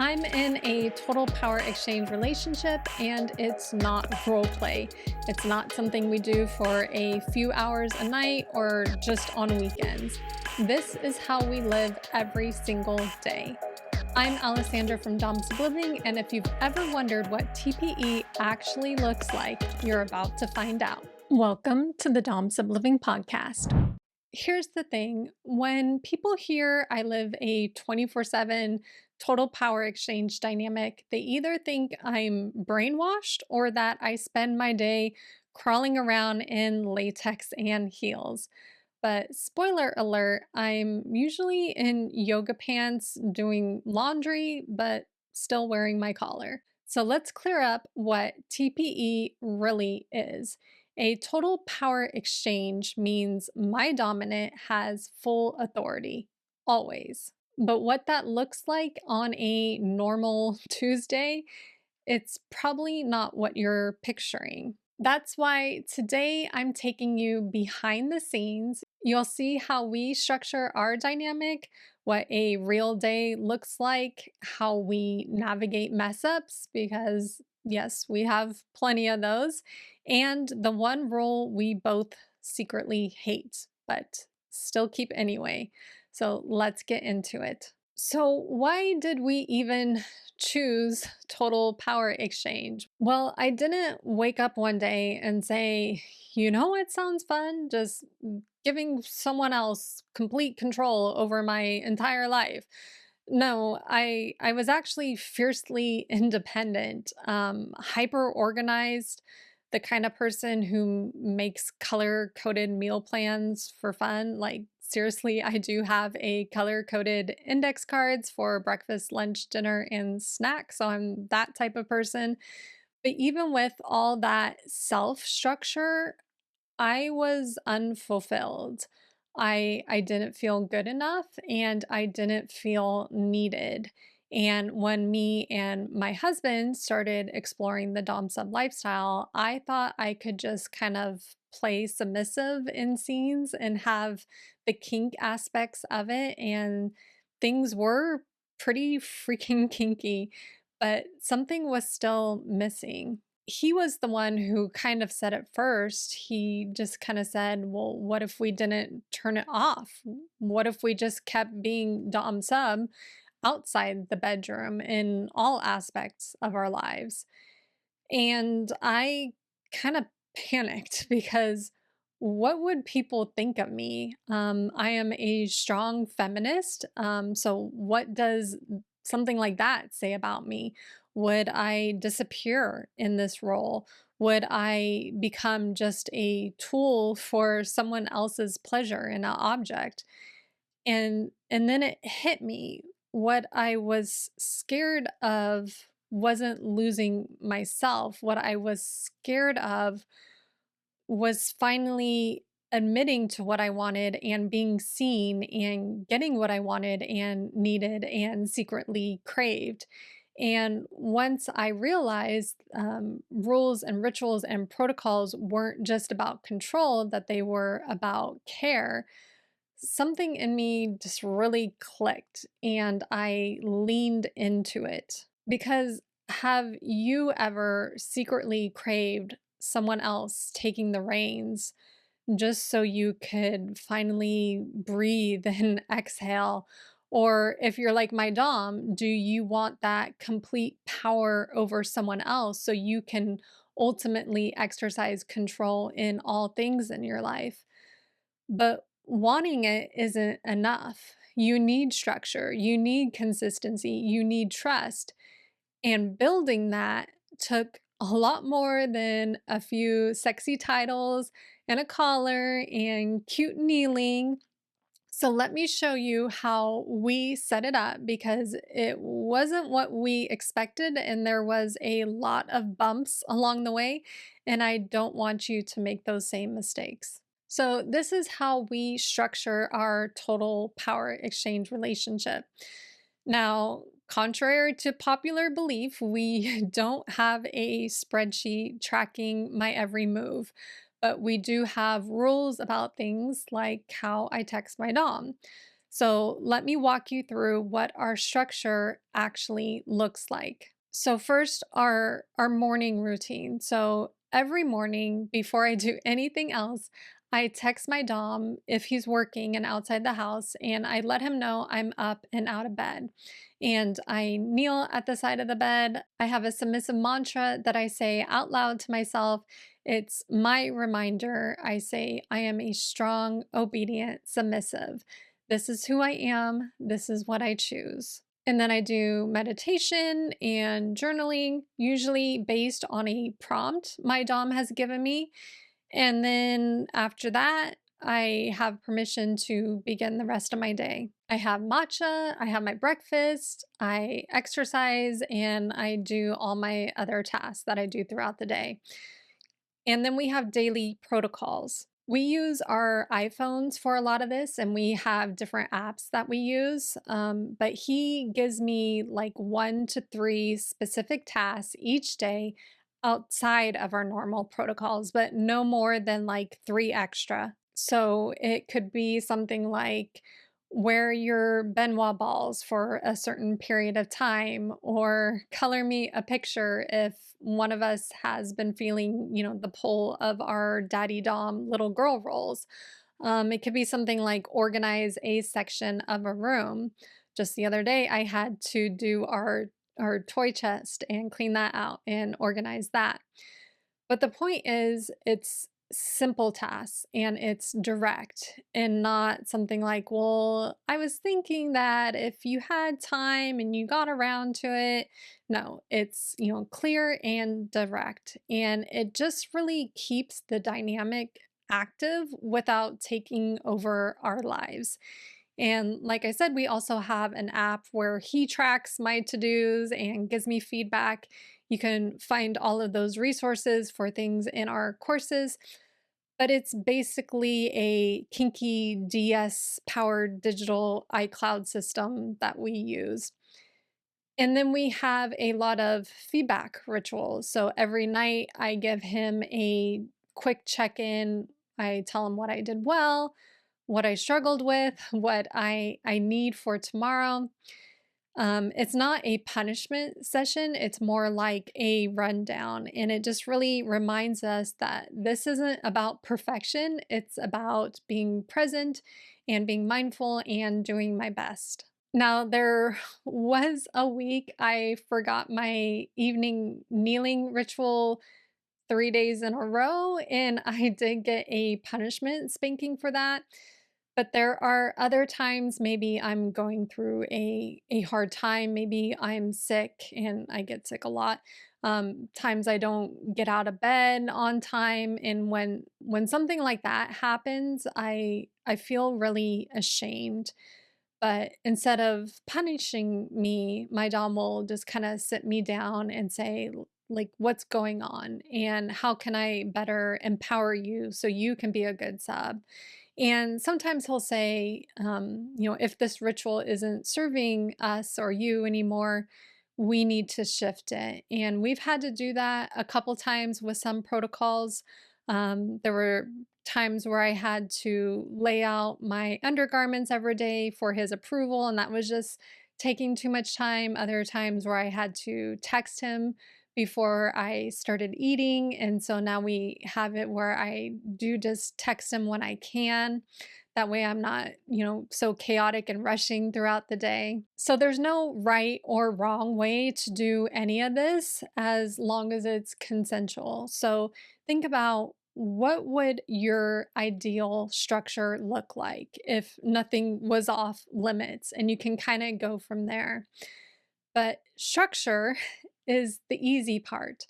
I'm in a total power exchange relationship and it's not role play. It's not something we do for a few hours a night or just on weekends. This is how we live every single day. I'm Alesandra from Dom's Living, and if you've ever wondered what TPE actually looks like, you're about to find out. Welcome to the Dom's Living podcast. Here's the thing, when people hear I live a 24/7 total power exchange dynamic, they either think I'm brainwashed or that I spend my day crawling around in latex and heels. But spoiler alert, I'm usually in yoga pants doing laundry, but still wearing my collar. So let's clear up what TPE really is. A total power exchange means my dominant has full authority, always. But what that looks like on a normal Tuesday, it's probably not what you're picturing. That's why today I'm taking you behind the scenes. You'll see how we structure our dynamic, what a real day looks like, how we navigate mess ups, because yes, we have plenty of those, and the one rule we both secretly hate, but still keep anyway. So let's get into it. So, why did we even choose total power exchange? Well, I didn't wake up one day and say, you know what sounds fun? Just giving someone else complete control over my entire life. No, I was actually fiercely independent, hyper organized, the kind of person who makes color coded meal plans for fun. Like, seriously, I do have a color coded index cards for breakfast, lunch, dinner, and snack. So I'm that type of person. But even with all that self structure, I was unfulfilled. I didn't feel good enough and I didn't feel needed. And when me and my husband started exploring the Dom sub lifestyle, I thought I could just kind of play submissive in scenes and have the kink aspects of it. And things were pretty freaking kinky, but something was still missing. He was the one who kind of said it first. He just kind of said, well, what if we didn't turn it off? What if we just kept being Dom sub outside the bedroom in all aspects of our lives? And I kind of panicked because what would people think of me? I am a strong feminist. So, what does something like that say about me? Would I disappear in this role? Would I become just a tool for someone else's pleasure and an object? And then it hit me. What I was scared of wasn't losing myself. What I was scared of was finally admitting to what I wanted and being seen and getting what I wanted and needed and secretly craved. And once I realized rules and rituals and protocols weren't just about control, that they were about care, something in me just really clicked and I leaned into it. Because have you ever secretly craved someone else taking the reins just so you could finally breathe and exhale? Or if you're like my Dom, do you want that complete power over someone else so you can ultimately exercise control in all things in your life? But wanting it isn't enough. You need structure, you need consistency, you need trust. And building that took a lot more than a few sexy titles and a collar and cute kneeling. So let me show you how we set it up because it wasn't what we expected and there was a lot of bumps along the way, and I don't want you to make those same mistakes. So this is how we structure our total power exchange relationship. Now, contrary to popular belief, we don't have a spreadsheet tracking my every move, but we do have rules about things like how I text my Dom. So let me walk you through what our structure actually looks like. So first, our morning routine. So every morning before I do anything else, I text my Dom if he's working and outside the house, and I let him know I'm up and out of bed. And I kneel at the side of the bed. I have a submissive mantra that I say out loud to myself. It's my reminder. I say, I am a strong, obedient, submissive. This is who I am. This is what I choose. And then I do meditation and journaling, usually based on a prompt my Dom has given me. And then after that, I have permission to begin the rest of my day. I have matcha, I have my breakfast, I exercise, and I do all my other tasks that I do throughout the day. And then we have daily protocols. We use our iPhones for a lot of this, and we have different apps that we use. But he gives me like 1 to 3 specific tasks each day outside of our normal protocols, but no more than like 3 extra. So it could be something like wear your Benoit balls for a certain period of time, or color me a picture if one of us has been feeling, the pull of our daddy dom little girl roles. It could be something like organize a section of a room. Just the other day, I had to do our toy chest and clean that out and organize that. But the point is, it's simple tasks and it's direct and not something like, well, I was thinking that if you had time and you got around to it. No, it's, clear and direct. And it just really keeps the dynamic active without taking over our lives. And like I said, we also have an app where he tracks my to dos and gives me feedback. You can find all of those resources for things in our courses, but it's basically a kinky DS powered digital iCloud system that we use. And then we have a lot of feedback rituals. So every night I give him a quick check in. I tell him what I did well, what I struggled with, what I need for tomorrow. It's not a punishment session, it's more like a rundown. And it just really reminds us that this isn't about perfection, it's about being present and being mindful and doing my best. Now, there was a week I forgot my evening kneeling ritual 3 days in a row, and I did get a punishment spanking for that. But there are other times, maybe I'm going through a hard time, maybe I'm sick and I get sick a lot. Times I don't get out of bed on time, and when something like that happens, I feel really ashamed. But instead of punishing me, my dom will just kind of sit me down and say, like, what's going on and how can I better empower you so you can be a good sub? And sometimes he'll say, if this ritual isn't serving us or you anymore, we need to shift it. And we've had to do that a couple times with some protocols. There were times where I had to lay out my undergarments every day for his approval, and that was just taking too much time. Other times where I had to text him before I started eating. And so now we have it where I do just text him when I can. That way I'm not, so chaotic and rushing throughout the day. So there's no right or wrong way to do any of this as long as it's consensual. So think about, what would your ideal structure look like if nothing was off limits, and you can kind of go from there. But structure is the easy part.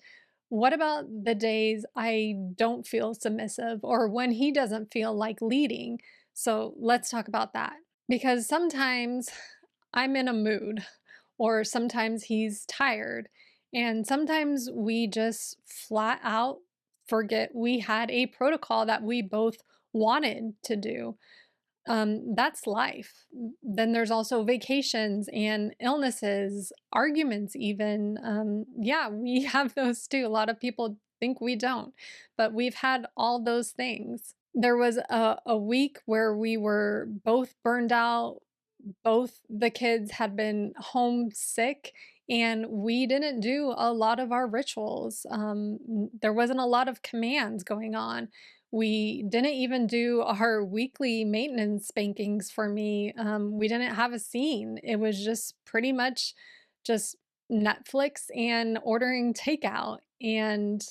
What about the days I don't feel submissive or when he doesn't feel like leading? So let's talk about that. Because sometimes I'm in a mood, or sometimes he's tired, and sometimes we just flat out forget we had a protocol that we both wanted to do. That's life. Then there's also vacations and illnesses, arguments, even. Yeah, we have those too. A lot of people think we don't, but we've had all those things. There was a week where we were both burned out. both the kids had been homesick and we didn't do a lot of our rituals. There wasn't a lot of commands going on. We didn't even do our weekly maintenance spankings for me. We didn't have a scene. It was just pretty much just Netflix and ordering takeout. And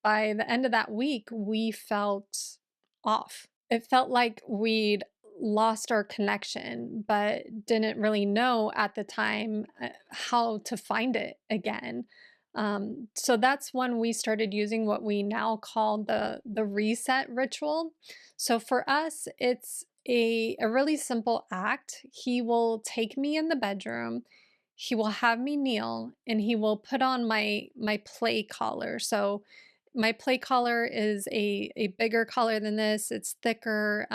by the end of that week, we felt off. It felt like we'd lost our connection, but didn't really know at the time how to find it again. So that's when we started using what we now call the reset ritual. So for us, it's a really simple act. He will take me in the bedroom. He will have me kneel and he will put on my play collar. So my play collar is a bigger collar than this. It's thicker.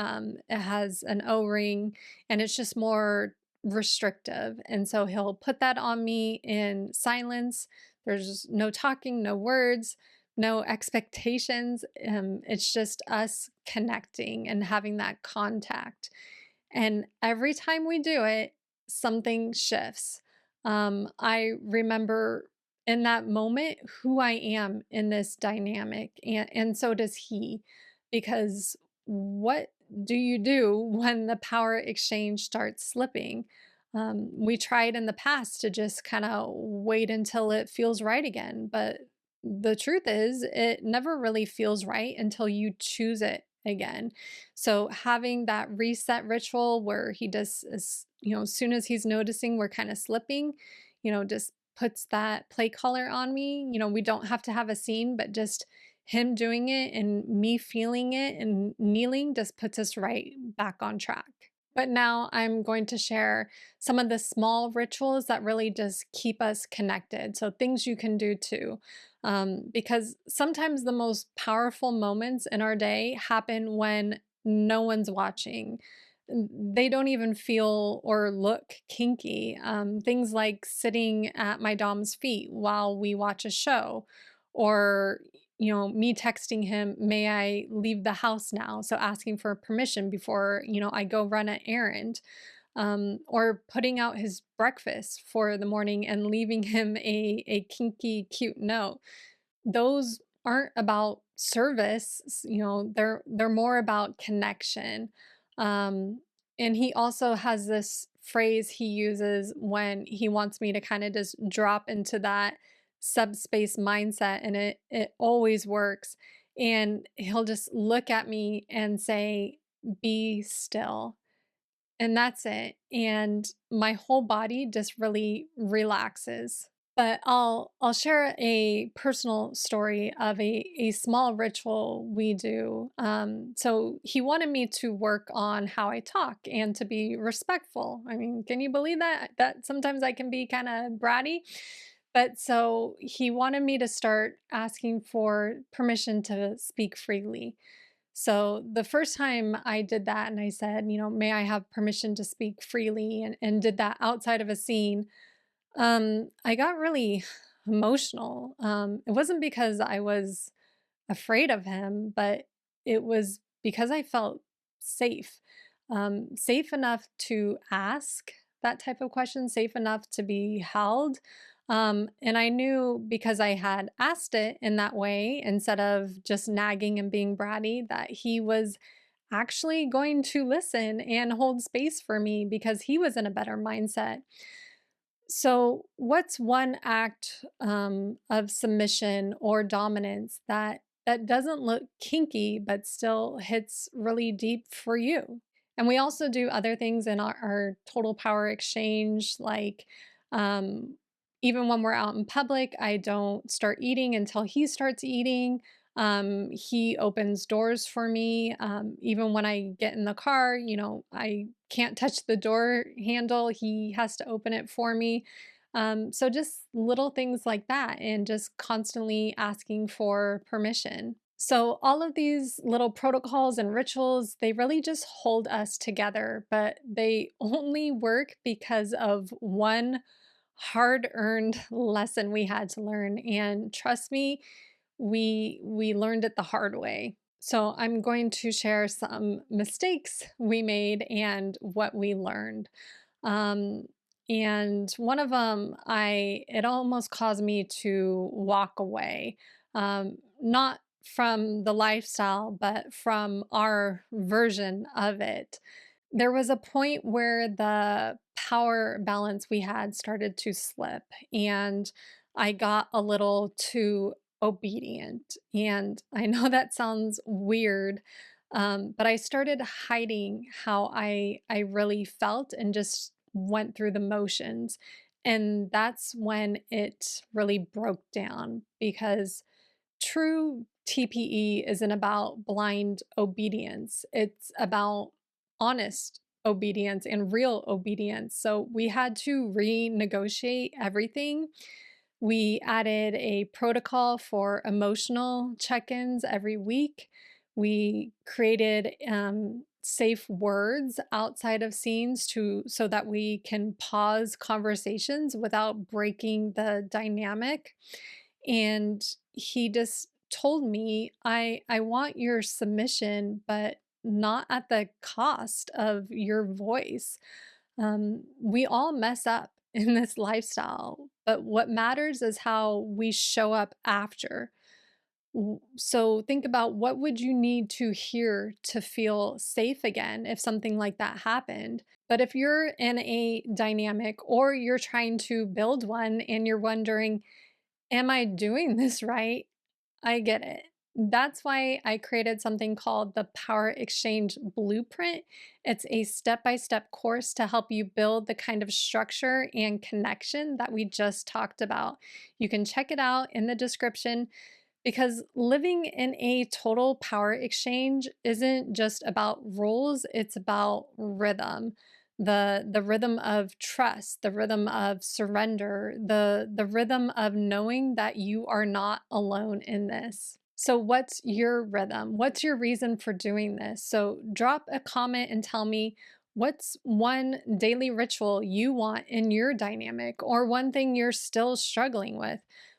It has an O-ring, and it's just more restrictive. And so he'll put that on me in silence. There's no talking, no words, no expectations. It's just us connecting and having that contact. And every time we do it, something shifts. I remember in that moment who I am in this dynamic, and so does he. Because what do you do when the power exchange starts slipping? We tried in the past to just kind of wait until it feels right again, but the truth is, it never really feels right until you choose it again. So having that reset ritual where he does, as soon as he's noticing we're kind of slipping, just puts that play color on me. We don't have to have a scene, but just him doing it and me feeling it and kneeling just puts us right back on track. But now I'm going to share some of the small rituals that really just keep us connected. So things you can do too. Because sometimes the most powerful moments in our day happen when no one's watching. They don't even feel or look kinky. Things like sitting at my dom's feet while we watch a show, or me texting him, may I leave the house now? So asking for permission before, I go run an errand. Or putting out his breakfast for the morning and leaving him a kinky, cute note. Those aren't about service, they're more about connection. Um, and he also has this phrase he uses when he wants me to kind of just drop into that subspace mindset, and it always works. And he'll just look at me and say, "Be still." And that's it. And my whole body just really relaxes. But I'll share a personal story of a small ritual we do. So he wanted me to work on how I talk and to be respectful. I mean, can you believe that? That sometimes I can be kind of bratty. But so he wanted me to start asking for permission to speak freely. So the first time I did that and I said, may I have permission to speak freely, and did that outside of a scene, I got really emotional. It wasn't because I was afraid of him, but it was because I felt safe. Safe enough to ask that type of question, safe enough to be held. And I knew because I had asked it in that way, instead of just nagging and being bratty, that he was actually going to listen and hold space for me because he was in a better mindset. So, what's one act of submission or dominance that doesn't look kinky but still hits really deep for you? And we also do other things in our total power exchange, like um, even when we're out in public, I don't start eating until he starts eating. He opens doors for me. Even when I get in the car, I can't touch the door handle. He has to open it for me. So just little things like that, and just constantly asking for permission. So all of these little protocols and rituals, they really just hold us together, but they only work because of one hard-earned lesson we had to learn. And trust me, we learned it the hard way. So I'm going to share some mistakes we made and what we learned. Um, and one of them, it almost caused me to walk away, not from the lifestyle, but from our version of it. There was a point where the power balance we had started to slip, and I got a little too obedient. And I know that sounds weird, but I started hiding how I really felt and just went through the motions. And that's when it really broke down because true TPE isn't about blind obedience, it's about honest obedience and real obedience. So we had to renegotiate everything. We added a protocol for emotional check ins every week. We created safe words outside of scenes to so that we can pause conversations without breaking the dynamic. And he just told me, I want your submission, but not at the cost of your voice. We all mess up in this lifestyle, but what matters is how we show up after. So think about, what would you need to hear to feel safe again if something like that happened. But if you're in a dynamic or you're trying to build one and you're wondering, am I doing this right? I get it. That's why I created something called the Power Exchange Blueprint. It's a step by step course to help you build the kind of structure and connection that we just talked about. You can check it out in the description, because living in a total power exchange isn't just about rules, it's about rhythm. The rhythm of trust, the rhythm of surrender, the rhythm of knowing that you are not alone in this. So what's your rhythm? What's your reason for doing this? So drop a comment and tell me, what's one daily ritual you want in your dynamic, or one thing you're still struggling with?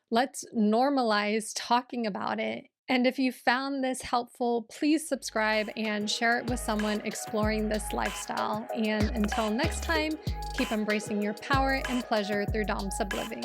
Let's normalize talking about it. And if you found this helpful, please subscribe and share it with someone exploring this lifestyle. And until next time, keep embracing your power and pleasure through Dom Sub Living.